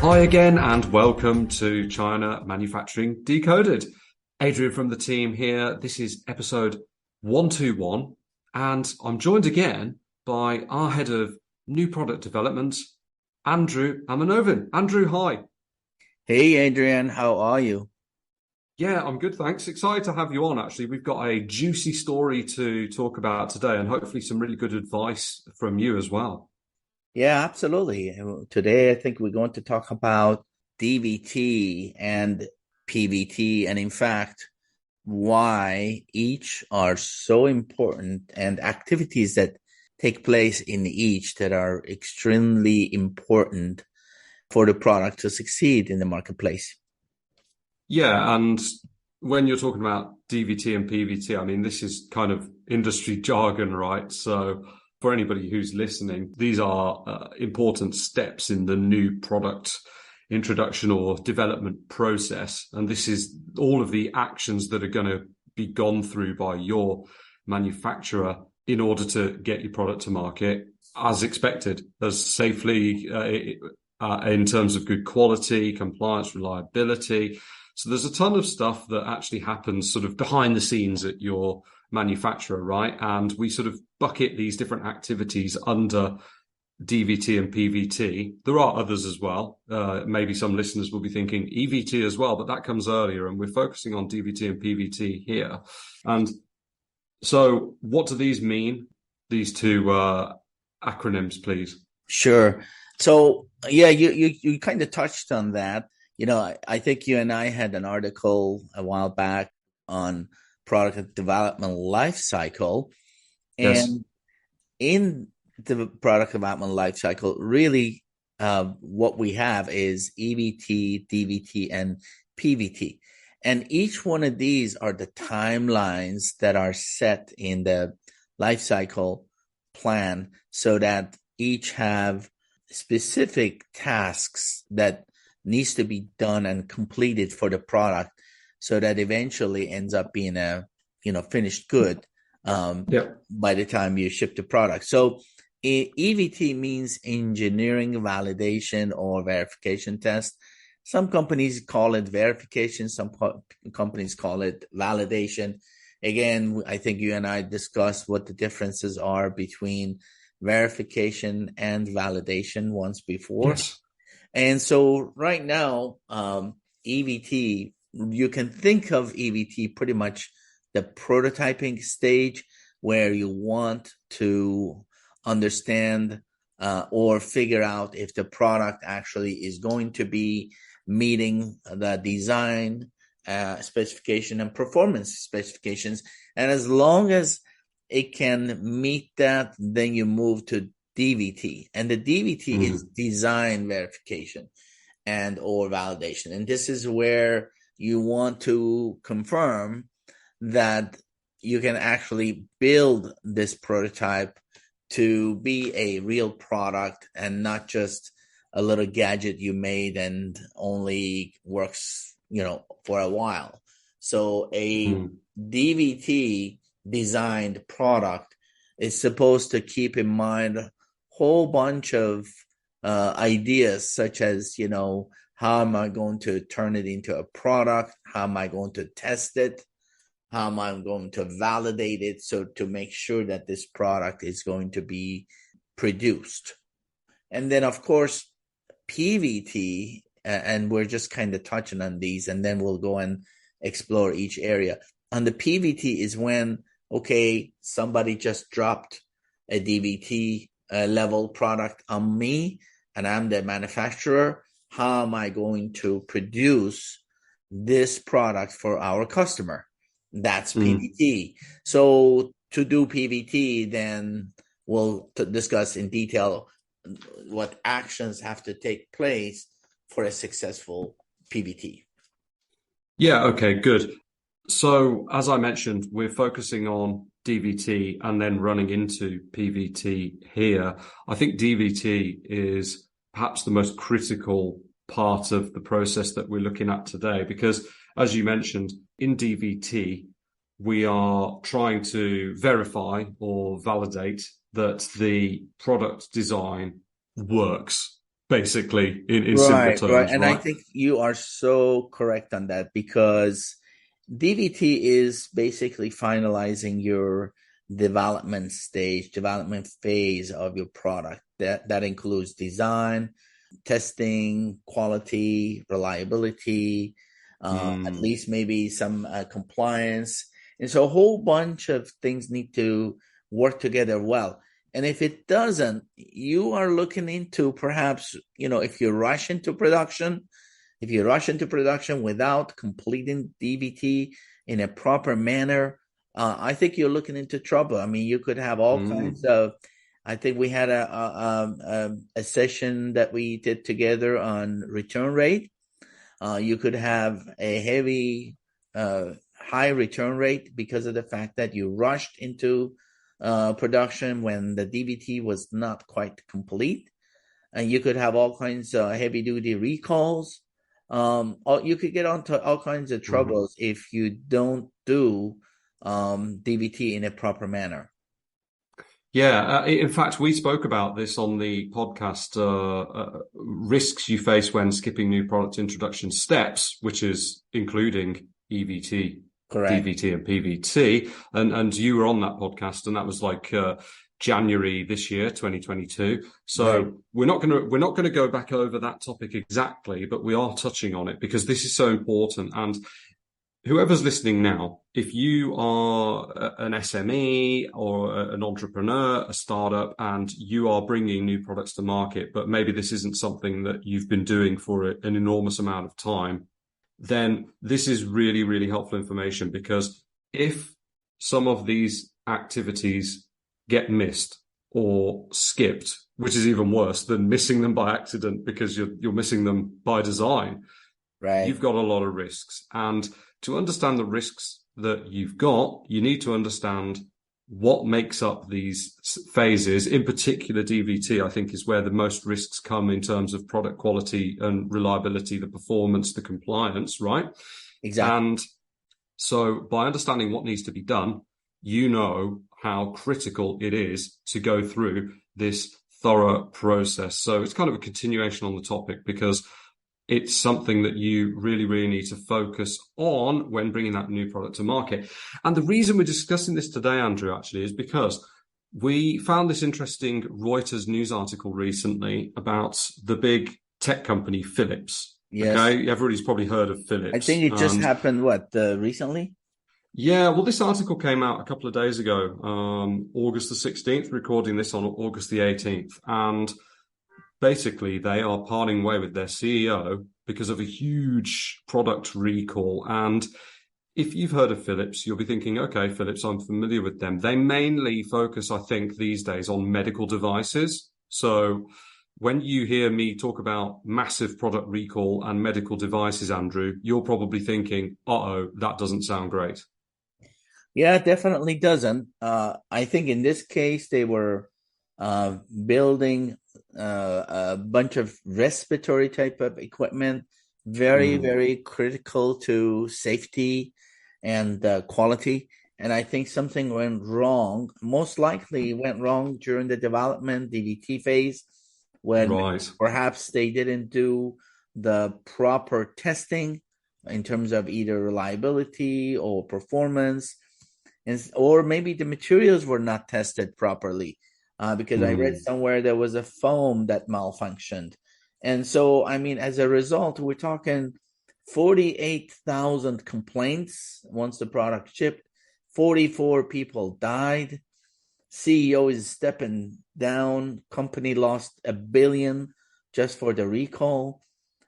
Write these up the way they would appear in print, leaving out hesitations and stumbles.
Hi again, and welcome to China Manufacturing Decoded. Adrian from the team here. This is episode 121, and I'm joined again by our head of new product development, Andrew Amirnovin. Andrew, hi. Hey Adrian, how are you? Yeah, I'm good, thanks. Excited to have you on, actually. We've got a juicy story to talk about today, and hopefully some really good advice from you as well. Yeah, absolutely. Today I think we're going to talk about DVT and PVT, and in fact, why each are so important and activities that take place in each that are extremely important for the product to succeed in the marketplace. Yeah, and when you're talking about DVT and PVT, I mean, this is kind of industry jargon, right? So for anybody who's listening, these are important steps in the new product introduction or development process. And this is all of the actions that are going to be gone through by your manufacturer in order to get your product to market as expected, as safely in terms of good quality, compliance, reliability. So there's a ton of stuff that actually happens sort of behind the scenes at your manufacturer, right? And we sort of bucket these different activities under DVT and PVT. There are others as well. Maybe some listeners will be thinking EVT as well, but that comes earlier, and we're focusing on DVT and PVT here. And so what do these mean, these two acronyms, please? Sure. So yeah, you kind of touched on that. I think you and I had an article a while back on product development life cycle. Yes. And in the product development life cycle, really what we have is EVT, DVT, and PVT. And each one of these are the timelines that are set in the life cycle plan so that each have specific tasks that needs to be done and completed for the product so that eventually ends up being a finished good by the time you ship the product. So EVT means engineering validation or verification test. Some companies call it verification, some companies call it validation. Again, I think you and I discussed what the differences are between verification and validation once before. Yes. And so right now, EVT, you can think of EVT pretty much the prototyping stage where you want to understand or figure out if the product actually is going to be meeting the design specification and performance specifications. And as long as it can meet that, then you move to DVT. And the DVT is design verification and or validation. And this is where you want to confirm that you can actually build this prototype to be a real product and not just a little gadget you made and only works, for a while. So a DVT designed product is supposed to keep in mind a whole bunch of ideas such as, how am I going to turn it into a product? How am I going to test it? How am I going to validate it so to make sure that this product is going to be produced? And then, of course, PVT, and we're just kind of touching on these, and then we'll go and explore each area. On the PVT is when, okay, somebody just dropped a DVT level product on me, and I'm the manufacturer. How am I going to produce this product for our customer? That's PVT. So to do PVT, then we'll discuss in detail what actions have to take place for a successful PVT. Yeah, okay, good. So as I mentioned, we're focusing on DVT and then running into PVT here. I think DVT is perhaps the most critical part of the process that we're looking at today, because as you mentioned, in DVT, we are trying to verify or validate that the product design works. basically, in simpler Right, right. terms, And I right? think you are so correct on that because DVT is basically finalizing your development phase of your product. That includes design, testing, quality, reliability, at Mm, least maybe some compliance. And so a whole bunch of things need to work together well. And if it doesn't, you are looking into perhaps, if you rush into production without completing DVT in a proper manner, I think you're looking into trouble. I mean, you could have all kinds mm. of. I think we had a session that we did together on return rate. You could have a high return rate because of the fact that you rushed into production when the DVT was not quite complete. And you could have all kinds of heavy duty recalls. Or you could get onto all kinds of Mhm. troubles if you don't do DVT in a proper manner. Yeah, in fact, we spoke about this on the podcast, risks you face when skipping new product introduction steps, which is including EVT, Correct. DVT, and PVT. And you were on that podcast, and that was like January this year, 2022. Right. So we're not gonna go back over that topic exactly, but we are touching on it because this is so important. And whoever's listening now, if you are an SME or an entrepreneur, a startup, and you are bringing new products to market, but maybe this isn't something that you've been doing for an enormous amount of time, then this is really, really helpful information because if some of these activities get missed or skipped, which is even worse than missing them by accident because you're missing them by design, Right. you've got a lot of risks. And to understand the risks that you've got, you need to understand what makes up these phases. In particular, DVT, I think, is where the most risks come in terms of product quality and reliability, the performance, the compliance, right? Exactly. And so by understanding what needs to be done, you know how critical it is to go through this thorough process. So it's kind of a continuation on the topic because it's something that you really, really need to focus on when bringing that new product to market. And the reason we're discussing this today, Andrew, actually, is because we found this interesting Reuters news article recently about the big tech company Philips. Yes. Okay, everybody's probably heard of I think Philips. it just And happened, recently? yeah, well, this article came out a couple of days ago, August the 16th, recording this on August the 18th. And basically, they are parting way with their CEO because of a huge product recall. And if you've heard of Philips, you'll be thinking, okay, Philips, I'm familiar with them. They mainly focus, I think, these days on medical devices. So when you hear me talk about massive product recall and medical devices, Andrew, you're probably thinking, uh-oh, that doesn't sound great. Yeah, it definitely doesn't. I think in this case, they were building a bunch of respiratory type of equipment, very, Mm, very critical to safety and quality. And I think something went wrong, most likely went wrong during the development DVT phase, when right. perhaps they didn't do the proper testing in terms of either reliability or performance, or maybe the materials were not tested properly. Because I read Mm, somewhere there was a foam that malfunctioned. And so, I mean, as a result, we're talking 48,000 complaints once the product shipped, 44 people died. CEO is stepping down. Company lost $1 billion just for the recall,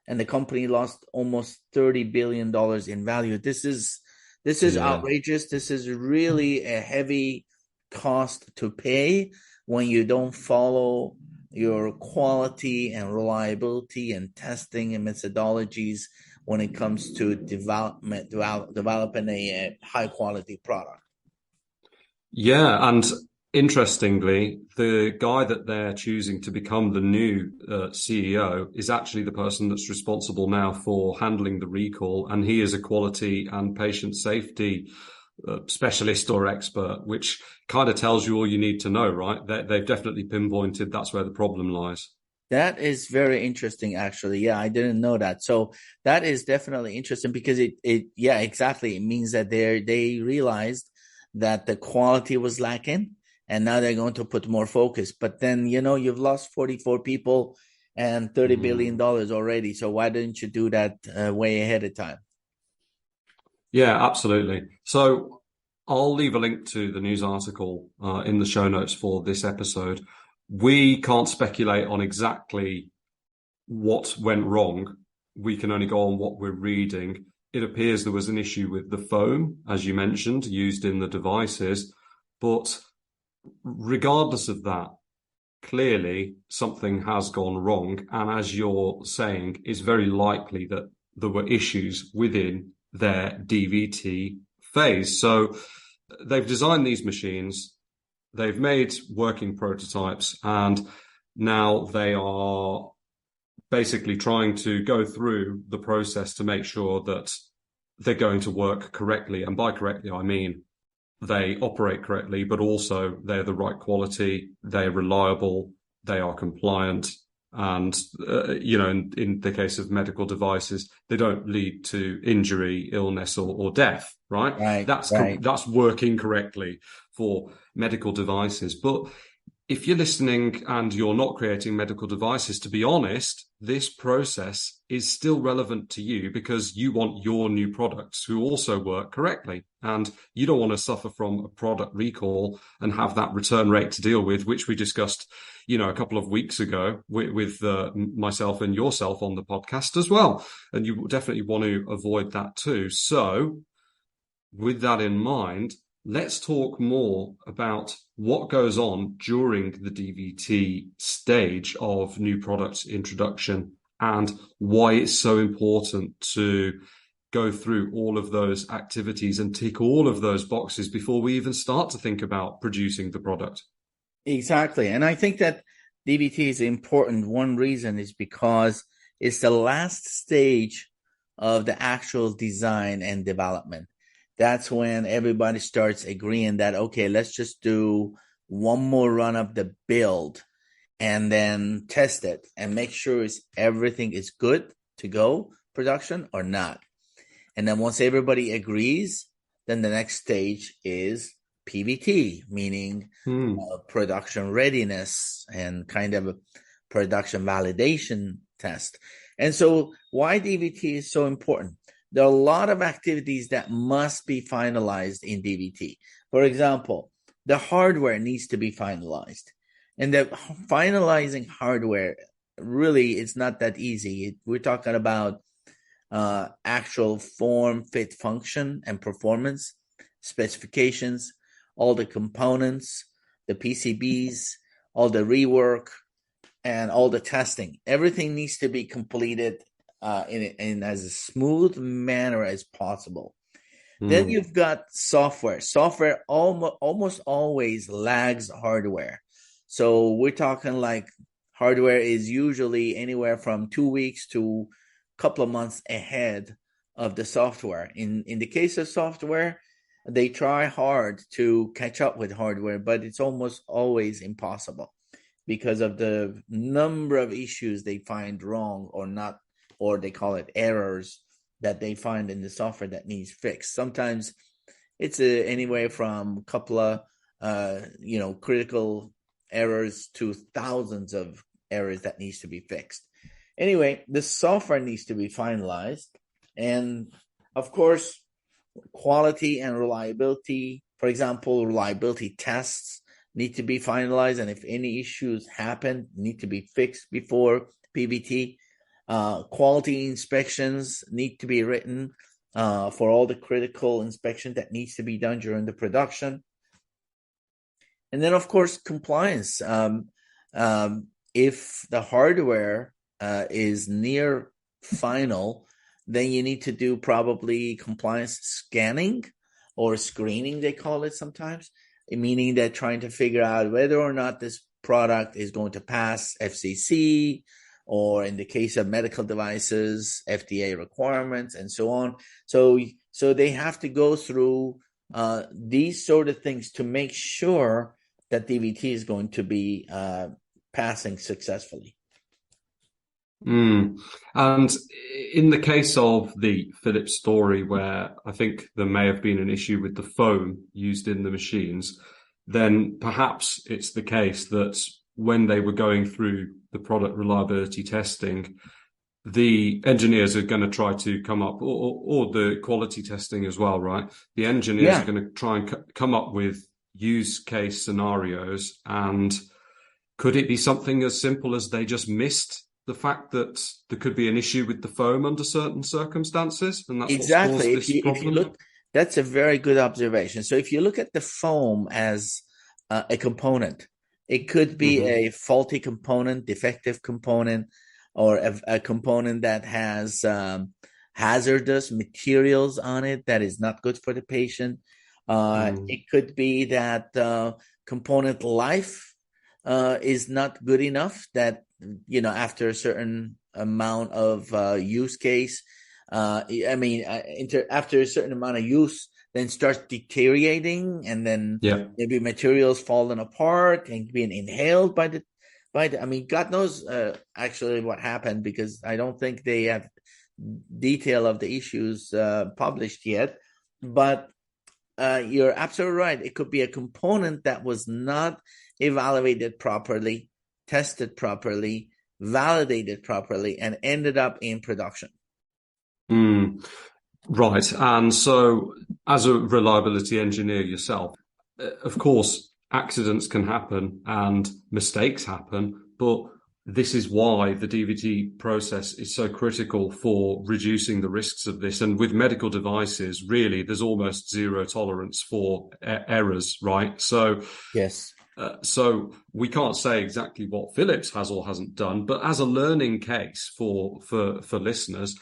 and the company lost almost $30 billion in value. This is yeah. outrageous. This is really a heavy cost to pay when you don't follow your quality and reliability and testing and methodologies when it comes to developing a high quality product. Yeah, and interestingly, the guy that they're choosing to become the new CEO is actually the person that's responsible now for handling the recall, and he is a quality and patient safety specialist or expert, which kind of tells you all you need to know, right? They've definitely pinpointed that's where the problem lies. That is very interesting, actually. Yeah, I didn't know that. So that is definitely interesting because yeah, exactly. It means that they realized that the quality was lacking, and now they're going to put more focus. But then, you've lost 44 people and $30 billion already. So why didn't you do that way ahead of time? Yeah, absolutely. So I'll leave a link to the news article in the show notes for this episode. We can't speculate on exactly what went wrong. We can only go on what we're reading. It appears there was an issue with the foam, as you mentioned, used in the devices. But regardless of that, clearly something has gone wrong. And as you're saying, it's very likely that there were issues within their DVT phase. So they've designed these machines, they've made working prototypes, and now they are basically trying to go through the process to make sure that they're going to work correctly. And by correctly, I mean they operate correctly, but also they're the right quality, they're reliable, they are compliant. And, in the case of medical devices, they don't lead to injury, illness, or death, right? Right, That's right. that's working correctly for medical devices. But if you're listening and you're not creating medical devices, to be honest, this process is still relevant to you because you want your new products to also work correctly. And you don't want to suffer from a product recall and have that return rate to deal with, which we discussed, a couple of weeks ago with myself and yourself on the podcast as well. And you definitely want to avoid that too. So with that in mind, let's talk more about what goes on during the DVT stage of new product introduction and why it's so important to go through all of those activities and tick all of those boxes before we even start to think about producing the product. Exactly. And I think that DVT is important. One reason is because it's the last stage of the actual design and development. That's when everybody starts agreeing that, okay, let's just do one more run of the build and then test it and make sure everything is good to go production or not. And then once everybody agrees, then the next stage is PVT, meaning production readiness and kind of a production validation test. And so why DVT is so important? There are a lot of activities that must be finalized in DVT. For example, the hardware needs to be finalized. And the finalizing hardware, really, it's not that easy. We're talking about actual form, fit, function, and performance specifications, all the components, the PCBs, all the rework, and all the testing. Everything needs to be completed in as a smooth manner as possible. Then you've got software. Software almost always lags hardware. So we're talking like hardware is usually anywhere from 2 weeks to a couple of months ahead of the software. In the case of software, they try hard to catch up with hardware, but it's almost always impossible because of the number of issues they find wrong or not, or they call it errors that they find in the software that needs fixed. Sometimes it's anywhere from a couple of critical errors to thousands of errors that needs to be fixed. Anyway, the software needs to be finalized, and of course, quality and reliability. For example, reliability tests need to be finalized, and if any issues happen, need to be fixed before PVT. Quality inspections need to be written for all the critical inspection that needs to be done during the production. And then, of course, compliance. If the hardware is near final, then you need to do probably compliance scanning or screening, they call it sometimes, meaning they're trying to figure out whether or not this product is going to pass FCC, or in the case of medical devices, FDA requirements, and so on. So they have to go through these sort of things to make sure that DVT is going to be passing successfully. Mm. And in the case of the Philips story, where I think there may have been an issue with the foam used in the machines, then perhaps it's the case that when they were going through the product reliability testing, the engineers are going to try to come up, or the quality testing as well, right? The engineers are Yeah. going to try and come up with use case scenarios. And could it be something as simple as they just missed the fact that there could be an issue with the foam under certain circumstances, and that's what's Exactly. caused If this you problem? look, that's a very good observation. So if you look at the foam as a component, it could be Hmm. a faulty component, defective component, or a component that has hazardous materials on it that is not good for the patient. Mm. It could be that component life is not good enough that, after a certain amount of use case, after a certain amount of use, then starts deteriorating, and then Yeah. maybe materials falling apart and being inhaled I mean, God knows actually what happened, because I don't think they have detail of the issues published yet. But you're absolutely right. It could be a component that was not evaluated properly, tested properly, validated properly, and ended up in production. Mm. Right. And so, as a reliability engineer yourself, of course, accidents can happen and mistakes happen, but this is why the DVT process is so critical for reducing the risks of this. And with medical devices, really, there's almost zero tolerance for errors, right? Yes. So we can't say exactly what Philips has or hasn't done, but as a learning case for listeners,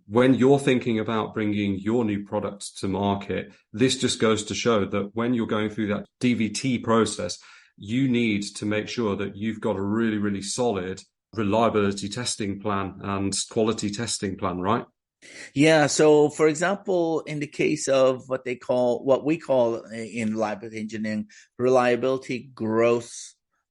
when you're thinking about bringing your new product to market, this just goes to show that when you're going through that DVT process, you need to make sure that you've got a really, really solid reliability testing plan and quality testing plan, right? Yeah. So, for example, in the case of what we call in reliability engineering, reliability growth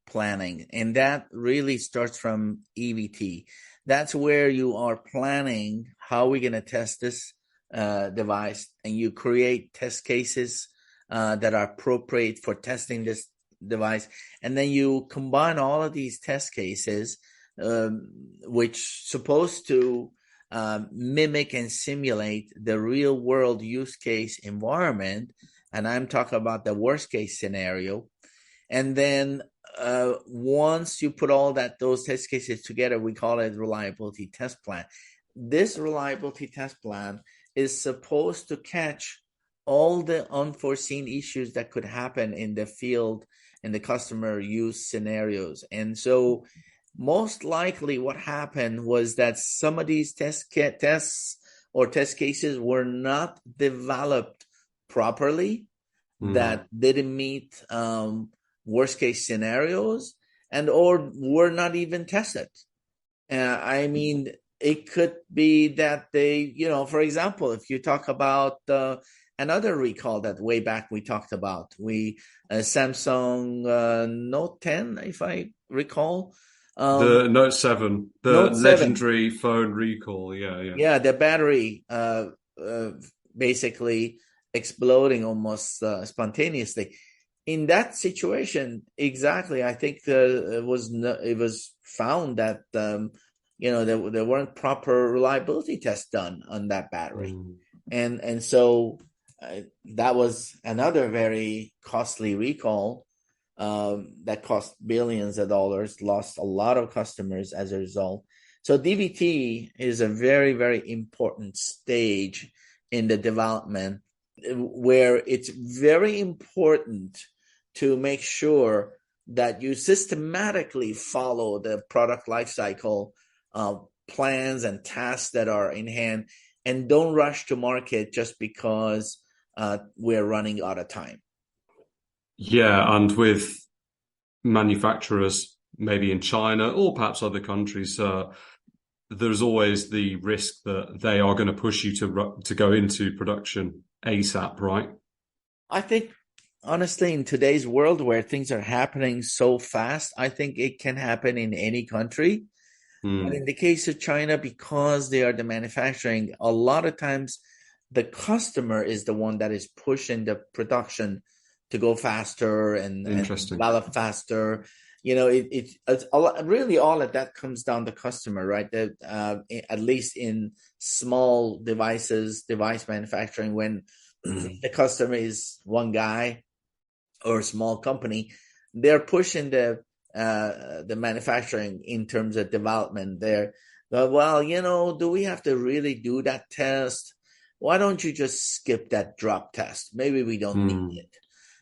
planning, and that really starts from EVT. That's where you are planning how we're going to test this device, and you create test cases that are appropriate for testing this device, and then you combine all of these test cases, which supposed to mimic and simulate the real world use case environment. And I'm talking about the worst case scenario. And then once you put those test cases together, we call it reliability test plan. This reliability test plan is supposed to catch all the unforeseen issues that could happen in the field and the customer use scenarios. And so most likely what happened was that some of these tests or test cases were not developed properly, Mm. that didn't meet worst case scenarios, and or were not even tested. I mean, it could be that for example, if you talk about another recall that way back we talked about, Samsung Note 10, if I recall. The Note 7, the Note 7. legendary phone recall. Yeah, yeah. Yeah, the battery basically exploding almost spontaneously. In that situation, exactly, I think it was found that there weren't proper reliability tests done on that battery, Mm. and so that was another very costly recall that cost billions of dollars, lost a lot of customers as a result. So DVT is a very, very important stage in the development, where it's very important to make sure that you systematically follow the product lifecycle plans and tasks that are in hand, and don't rush to market just because we're running out of time. Yeah, and with manufacturers, maybe in China or perhaps other countries, there's always the risk that they are going to push you to go into production ASAP, right? I think, honestly, in today's world where things are happening so fast, I think it can happen in any country. But in the case of China, because they are the manufacturing, a lot of times the customer is the one that is pushing the production to go faster and Interesting. develop faster. It's a lot, really all of that comes down to customer, right? That at least in small device manufacturing, when the customer is one guy or a small company, they're pushing the manufacturing in terms of development. They're well, do we have to really do that test? Why don't you just skip that drop test? Maybe we don't need it.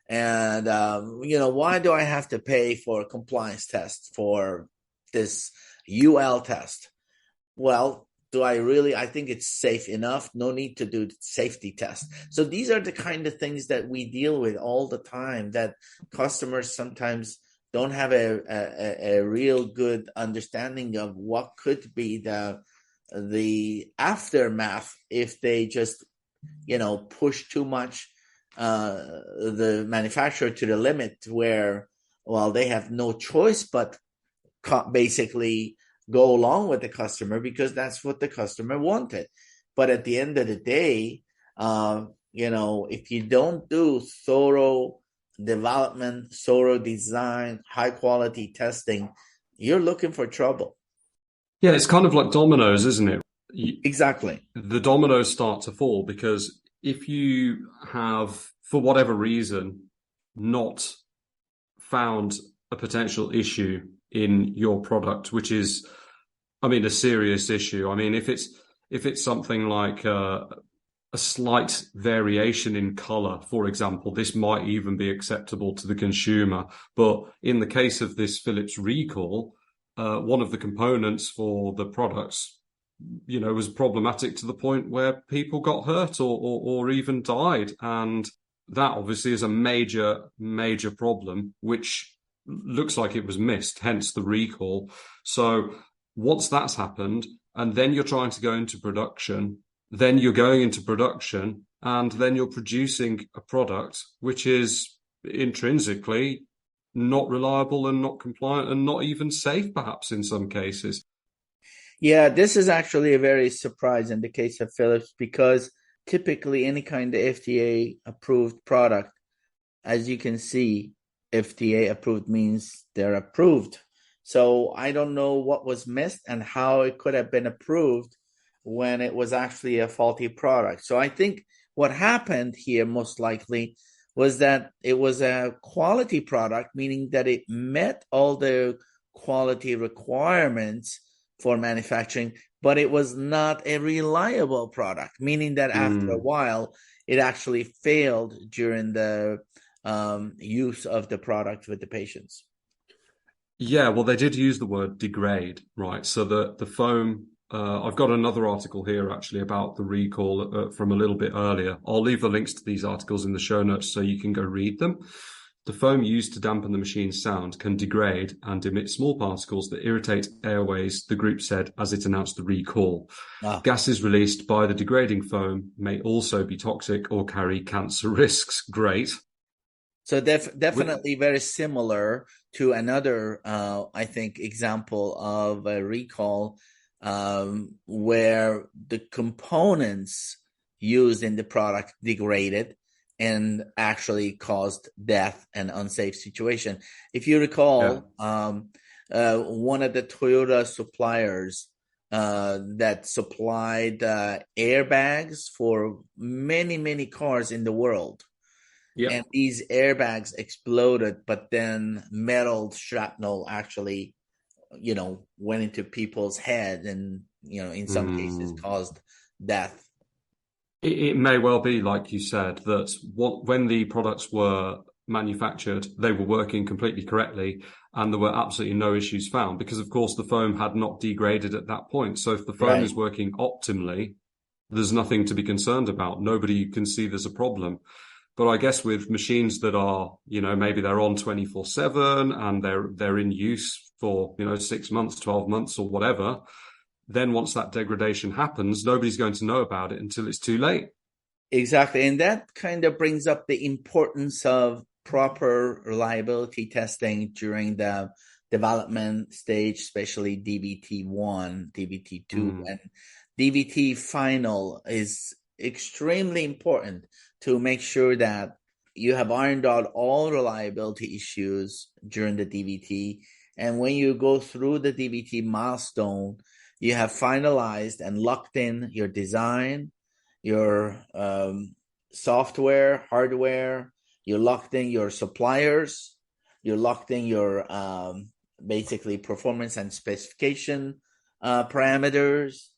And, why do I have to pay for a compliance test for this UL test? Well, I think it's safe enough. No need to do the safety test. So these are the kind of things that we deal with all the time, that customers sometimes don't have a real good understanding of what could be the aftermath if they just, push too much the manufacturer to the limit where, well, they have no choice but basically go along with the customer because that's what the customer wanted. But at the end of the day, if you don't do thorough development, thorough design, high quality testing, you're looking for trouble. Yeah, it's kind of like dominoes, isn't it? Exactly. The dominoes start to fall because if you have, for whatever reason, not found a potential issue in your product, which is, a serious issue. If it's something like a slight variation in color, for example, this might even be acceptable to the consumer. But in the case of this Philips recall, one of the components for the products, was problematic to the point where people got hurt or even died. And that obviously is a major, major problem, which looks like it was missed, hence the recall. So once that's happened, and then you're trying to go into production, then you're going into production, and then you're producing a product which is intrinsically not reliable and not compliant and not even safe, perhaps in some cases. Yeah, this is actually a very surprise in the case of Philips, because typically any kind of FDA approved product, as you can see, FDA approved means they're approved. So I don't know what was missed and how it could have been approved when it was actually a faulty product. So I think what happened here most likely was that it was a quality product, meaning that it met all the quality requirements for manufacturing, but it was not a reliable product, meaning that after a while, it actually failed during the use of the product with the patients. Yeah, well, they did use the word degrade, right? So the foam, I've got another article here actually about the recall from a little bit earlier. I'll leave the links to these articles in the show notes so you can go read them. The foam used to dampen the machine's sound can degrade and emit small particles that irritate airways, the group said as it announced the recall. Gases released by the degrading foam may also be toxic or carry cancer risks. Great. So definitely very similar to another, I think, example of a recall where the components used in the product degraded and actually caused death and unsafe situation. If you recall, one of the Toyota suppliers that supplied airbags for many, many cars in the world. Yep. And these airbags exploded, but then metal shrapnel actually, went into people's head and, in some cases caused death. It may well be, like you said, that when the products were manufactured, they were working completely correctly and there were absolutely no issues found because, of course, the foam had not degraded at that point. So if the foam is working optimally, there's nothing to be concerned about. Nobody can see there's a problem. But I guess with machines that are, maybe they're on 24/7 and they're in use for, 6 months, 12 months or whatever, then once that degradation happens, nobody's going to know about it until it's too late. Exactly. And that kind of brings up the importance of proper reliability testing during the development stage, especially DVT1, DVT2, and DVT final is extremely important to make sure that you have ironed out all reliability issues during the DVT. And when you go through the DVT milestone, you have finalized and locked in your design, your software, hardware, you locked in your suppliers, you locked in your basically performance and specification parameters,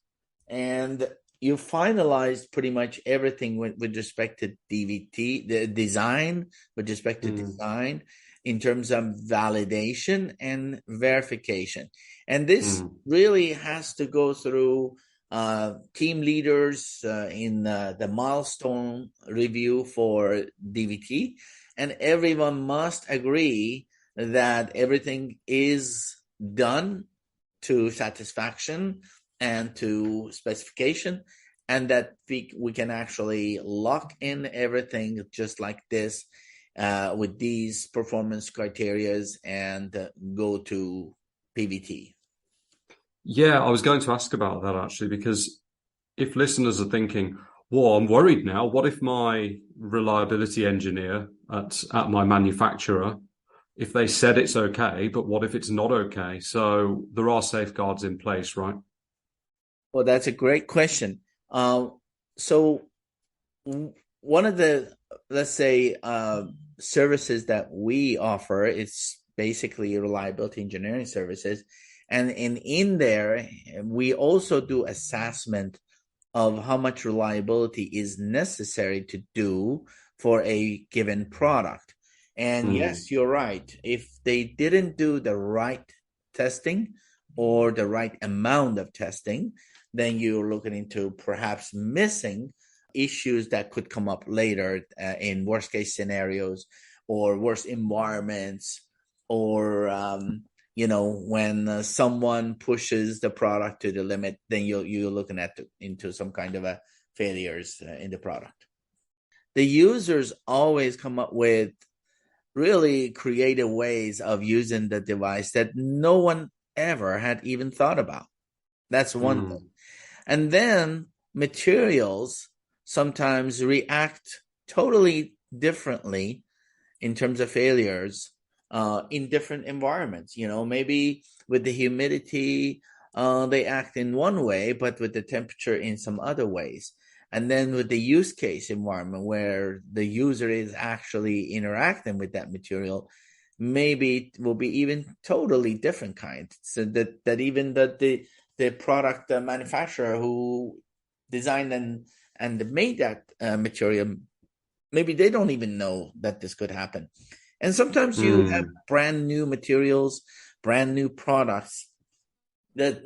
and you finalized pretty much everything with respect to DVT, the design, with respect to design in terms of validation and verification. And this really has to go through team leaders in the milestone review for DVT, and everyone must agree that everything is done to satisfaction and to specification, and that we can actually lock in everything just like this with these performance criterias and go to PVT. Yeah, I was going to ask about that actually, because if listeners are thinking, well, I'm worried now, what if my reliability engineer at my manufacturer, if they said it's okay, but what if it's not okay? So there are safeguards in place, right? Well, that's a great question. So one of the, let's say, services that we offer is basically reliability engineering services. And in there, we also do assessment of how much reliability is necessary to do for a given product. And yes, you're right. If they didn't do the right testing or the right amount of testing, then you're looking into perhaps missing issues that could come up later in worst case scenarios or worst environments, or when someone pushes the product to the limit, then you're looking into some kind of a failures in the product. The users always come up with really creative ways of using the device that no one ever had even thought about. That's one thing. And then materials sometimes react totally differently in terms of failures in different environments. Maybe with the humidity, they act in one way, but with the temperature in some other ways. And then with the use case environment where the user is actually interacting with that material, maybe it will be even totally different kind. So that even the product manufacturer who designed and made that material, maybe they don't even know that this could happen. And sometimes you have brand new materials, brand new products that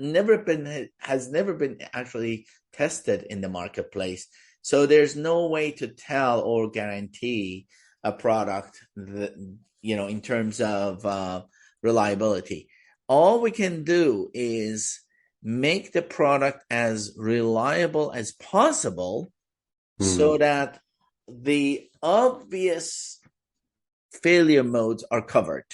has never been actually tested in the marketplace. So there's no way to tell or guarantee a product that, in terms of reliability. All we can do is make the product as reliable as possible so that the obvious failure modes are covered.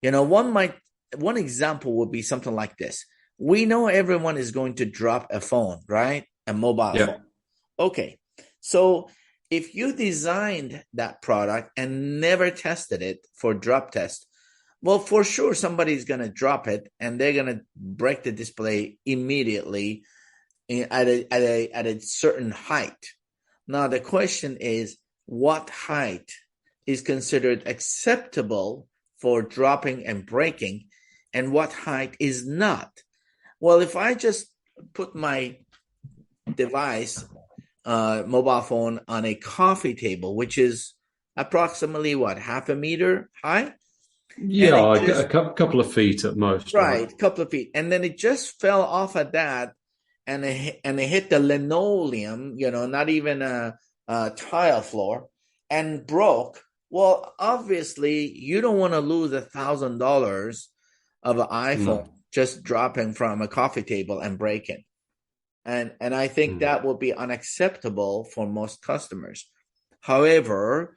One example would be something like this. We know everyone is going to drop a phone, right? A mobile phone. Okay. So if you designed that product and never tested it for drop test, well, for sure, somebody's going to drop it and they're going to break the display immediately at a certain height. Now, the question is, what height is considered acceptable for dropping and breaking, and what height is not? Well, if I just put my device, mobile phone, on a coffee table, which is approximately half a meter high? Yeah, a couple of feet at most. Right, couple of feet. And then it just fell off of that and it hit the linoleum, not even a tile floor, and broke. Well, obviously, you don't want to lose $1,000 of an iPhone just dropping from a coffee table and breaking. And I think that would be unacceptable for most customers. However,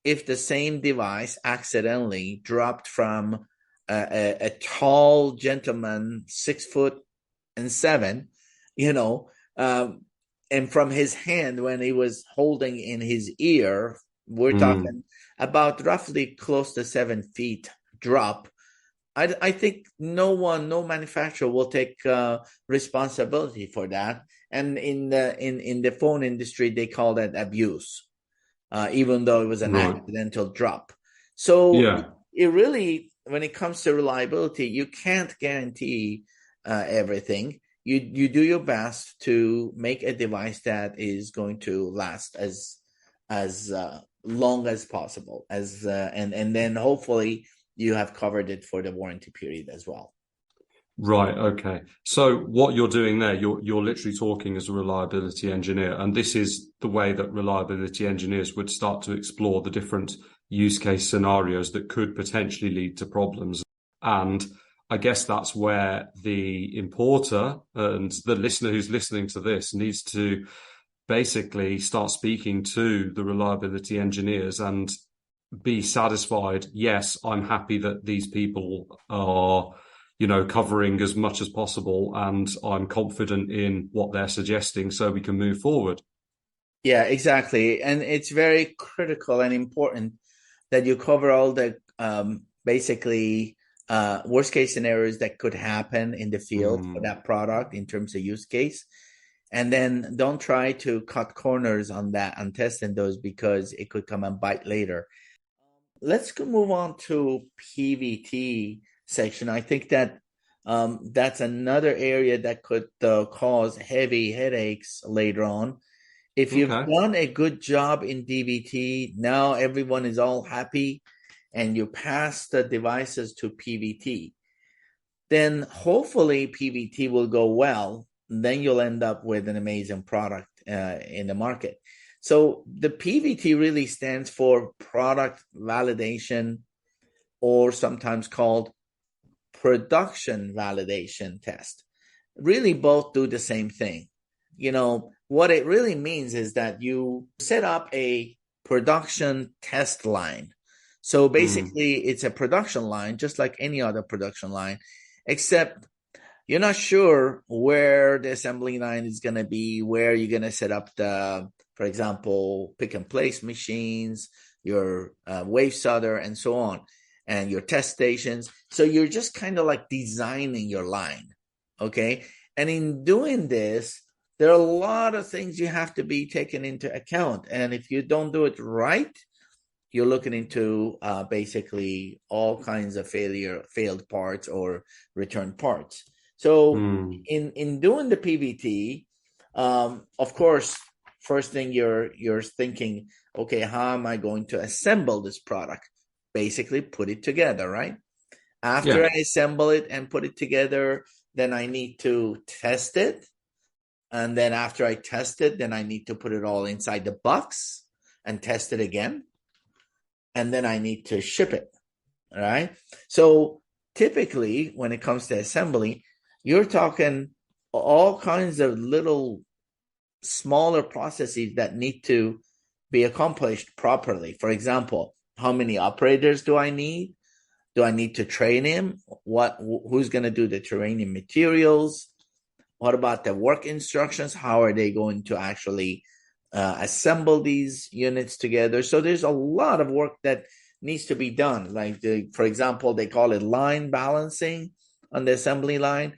if the same device accidentally dropped from a tall gentleman, 6'7", and from his hand when he was holding in his ear, we're talking about roughly close to 7 feet drop. I think no manufacturer will take responsibility for that. And in the phone industry, they call that abuse, even though it was an accidental drop. So it really, when it comes to reliability, you can't guarantee everything. You do your best to make a device that is going to last as long as possible, and then hopefully you have covered it for the warranty period as well. Right. Okay. So what you're doing there, you're literally talking as a reliability engineer, and this is the way that reliability engineers would start to explore the different use case scenarios that could potentially lead to problems. And I guess that's where the importer and the listener who's listening to this needs to basically start speaking to the reliability engineers and be satisfied. Yes, I'm happy that these people are, covering as much as possible, and I'm confident in what they're suggesting so we can move forward. Yeah, exactly. And it's very critical and important that you cover all the basically worst case scenarios that could happen in the field for that product in terms of use case. And then don't try to cut corners on that and testing those, because it could come and bite later. Let's move on to PVT section. I think that that's another area that could cause heavy headaches later on. If you've done a good job in DVT, now everyone is all happy and you pass the devices to PVT, then hopefully PVT will go well. Then you'll end up with an amazing product in the market. So the PVT really stands for product validation, or sometimes called production validation test. Really both do the same thing. What it really means is that you set up a production test line. So basically it's a production line, just like any other production line, except you're not sure where the assembly line is going to be, where you're going to set up for example, pick and place machines, your wave solder, and so on, and your test stations. So you're just kind of like designing your line, okay? And in doing this, there are a lot of things you have to be taken into account. And if you don't do it right, you're looking into basically all kinds of failed parts or return parts. So in doing the PVT, of course, first thing you're thinking, okay, how am I going to assemble this product? Basically put it together, right? After I assemble it and put it together, then I need to test it. And then after I test it, then I need to put it all inside the box and test it again. And then I need to ship it, all right? So typically when it comes to assembly, you're talking all kinds of little smaller processes that need to be accomplished properly. For example, how many operators do I need? Do I need to train him? Who's going to do the training materials? What about the work instructions? How are they going to actually assemble these units together? So there's a lot of work that needs to be done. Like, for example, they call it line balancing on the assembly line.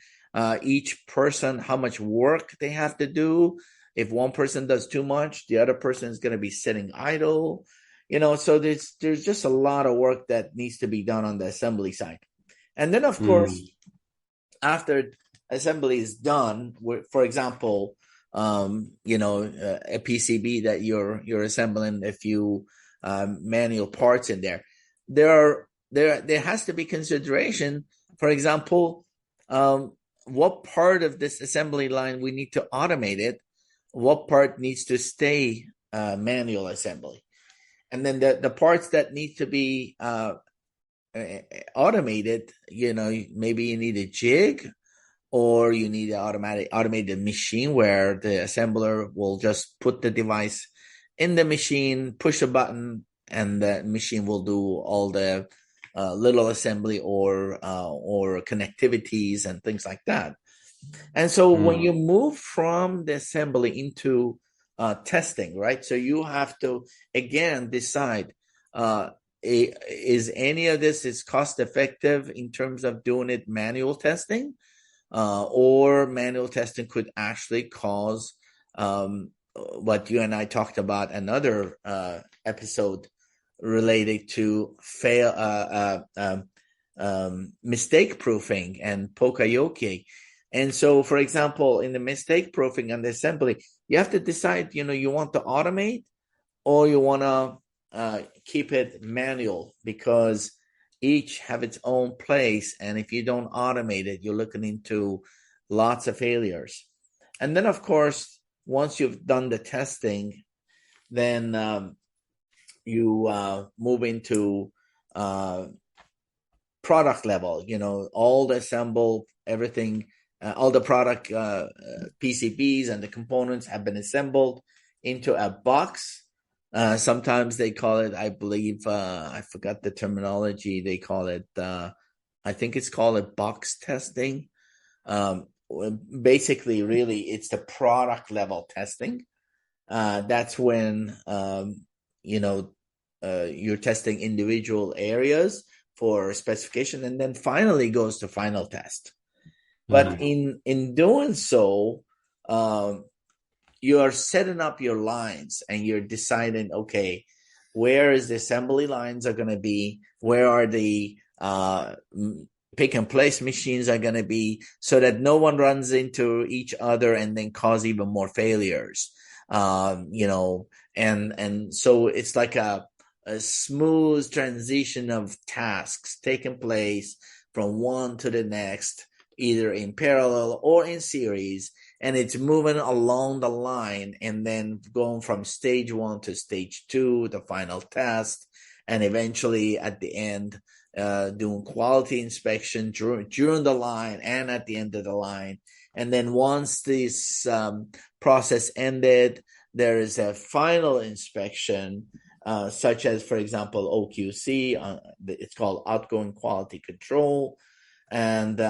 Each person, how much work they have to do. If one person does too much, the other person is going to be sitting idle. So there's just a lot of work that needs to be done on the assembly side. And then, of course, after assembly is done, for example, a PCB that you're assembling a few manual parts in there, there has to be consideration. For example, what part of this assembly line we need to automate it, what part needs to stay manual assembly. And then the parts that need to be automated, maybe you need a jig, or you need an automated machine where the assembler will just put the device in the machine, push a button, and the machine will do all the little assembly or connectivities and things like that. And so when you move from the assembly into testing, right? So you have to again decide, is any of this is cost effective in terms of doing it manual testing, or manual testing could actually cause what you and I talked about another episode related to mistake proofing and pokayoke. And so, for example, in the mistake proofing and the assembly, you have to decide, you want to automate or you want to keep it manual, because each have its own place. And if you don't automate it, you're looking into lots of failures. And then, of course, once you've done the testing, then you move into product level, all the assemble, everything, all the product PCBs and the components have been assembled into a box. Sometimes they call it, I believe, I forgot the terminology. They call it, I think it's called a box testing. Basically, really, it's the product level testing. That's when, you're testing individual areas for specification, and then finally goes to final test. But in doing so, you are setting up your lines and you're deciding, okay, where is the assembly lines are going to be? Where are the pick and place machines are going to be, so that no one runs into each other and then cause even more failures. And so it's like a smooth transition of tasks taking place from one to the next, either in parallel or in series, and it's moving along the line and then going from stage 1 to stage 2, the final test, and eventually at the end doing quality inspection during the line and at the end of the line. And then once this process ended, there is a final inspection, such as, for example, OQC, it's called outgoing quality control, and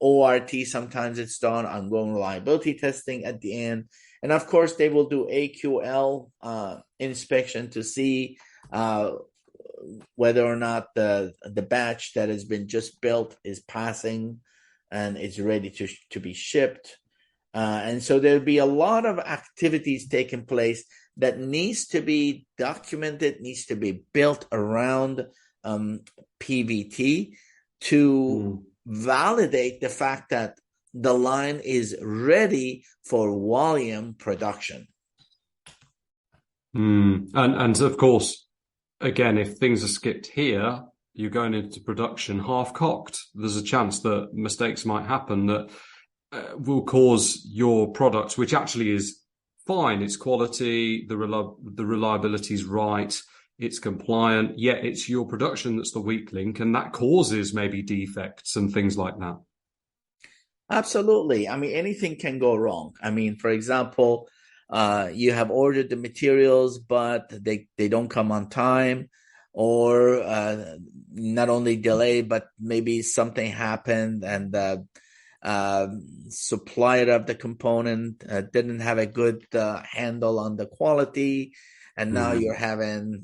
ORT, sometimes it's done, ongoing reliability testing at the end. And of course, they will do AQL inspection to see whether or not the batch that has been just built is passing and is ready to be shipped. And so there'll be a lot of activities taking place that needs to be documented, needs to be built around PVT to validate the fact that the line is ready for volume production. And of course, again, if things are skipped here, you're going into production half-cocked. There's a chance that mistakes might happen that will cause your product, which actually is fine, it's quality, the reliability is right, it's compliant, yet it's your production that's the weak link, and that causes maybe defects and things like that. Absolutely. I mean, anything can go wrong. I mean, for example, you have ordered the materials, but they don't come on time, or not only delayed, but maybe something happened and the supplier of the component didn't have a good handle on the quality, and now you're having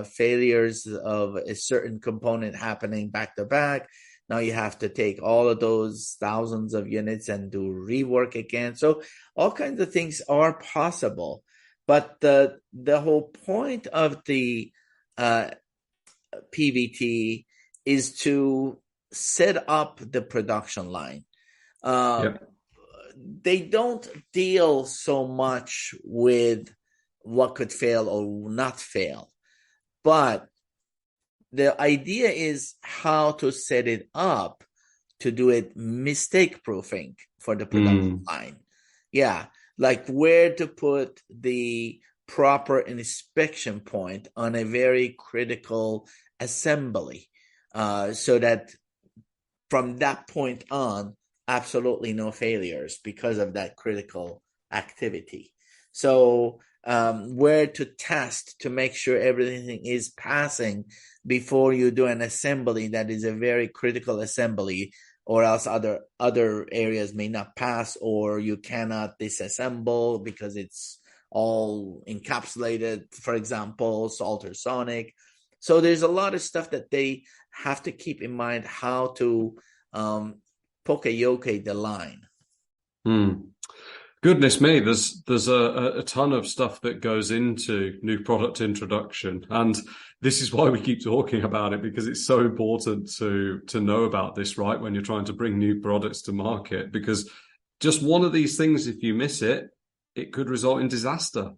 failures of a certain component happening back to back. Now you have to take all of those thousands of units and do rework again. So all kinds of things are possible. But the whole point of the PVT is to set up the production line. They don't deal so much with what could fail or not fail, but the idea is how to set it up to do it mistake proofing for the production line. Yeah, like where to put the proper inspection point on a very critical assembly, so that from that point on, absolutely no failures because of that critical activity. So where to test to make sure everything is passing before you do an assembly that is a very critical assembly, or else other areas may not pass, or you cannot disassemble because it's all encapsulated, for example, ultrasonic. So there's a lot of stuff that they have to keep in mind how to poke-yoke the line. Goodness me, there's a ton of stuff that goes into new product introduction, and this is why we keep talking about it, because it's so important to know about this, right, when you're trying to bring new products to market, because just one of these things, if you miss it, it could result in disaster.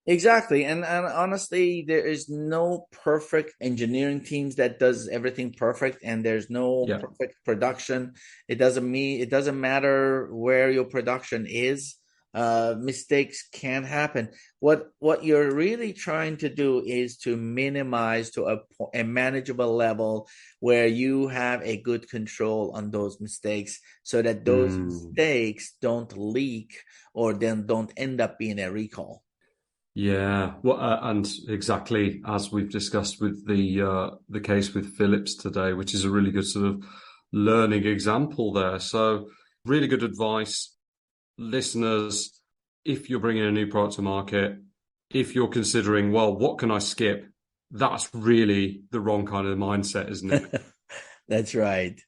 Exactly. And honestly, there is no perfect engineering teams that does everything perfect, and there's no perfect production. It doesn't matter where your production is. Mistakes can happen. What you're really trying to do is to minimize to a manageable level where you have a good control on those mistakes, so that those mistakes don't leak or then don't end up being a recall. Yeah, well, and exactly as we've discussed with the case with Philips today, which is a really good sort of learning example there. So really good advice, listeners. If you're bringing a new product to market, if you're considering, well, what can I skip? That's really the wrong kind of mindset, isn't it? That's right.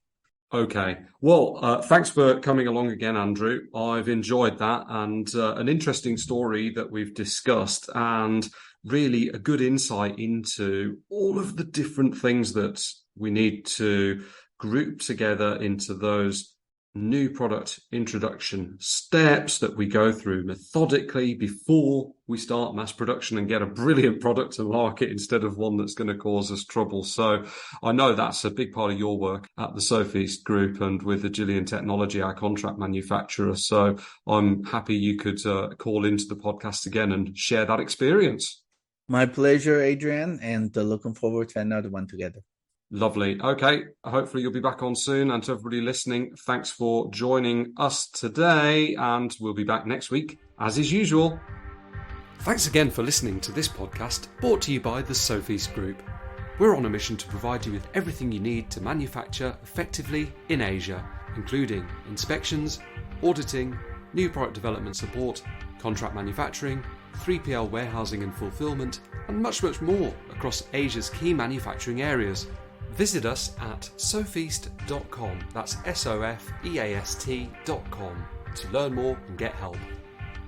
Okay. Well, thanks for coming along again, Andrew. I've enjoyed that, and an interesting story that we've discussed, and really a good insight into all of the different things that we need to group together into those new product introduction steps that we go through methodically before we start mass production and get a brilliant product to market instead of one that's going to cause us trouble. So I know that's a big part of your work at the Sofeast group and with ADrian Technology, our contract manufacturer. So I'm happy you could call into the podcast again and share that experience. My pleasure, Adrian, and looking forward to another one together. Lovely. Okay. Hopefully you'll be back on soon. And to everybody listening, thanks for joining us today. And we'll be back next week, as is usual. Thanks again for listening to this podcast, brought to you by the Sofeast Group. We're on a mission to provide you with everything you need to manufacture effectively in Asia, including inspections, auditing, new product development support, contract manufacturing, 3PL warehousing and fulfillment, and much, much more across Asia's key manufacturing areas. Visit us at sofeast.com, that's SOFEAST.com, to learn more and get help.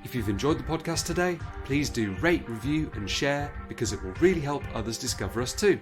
If you've enjoyed the podcast today, please do rate, review and share, because it will really help others discover us too.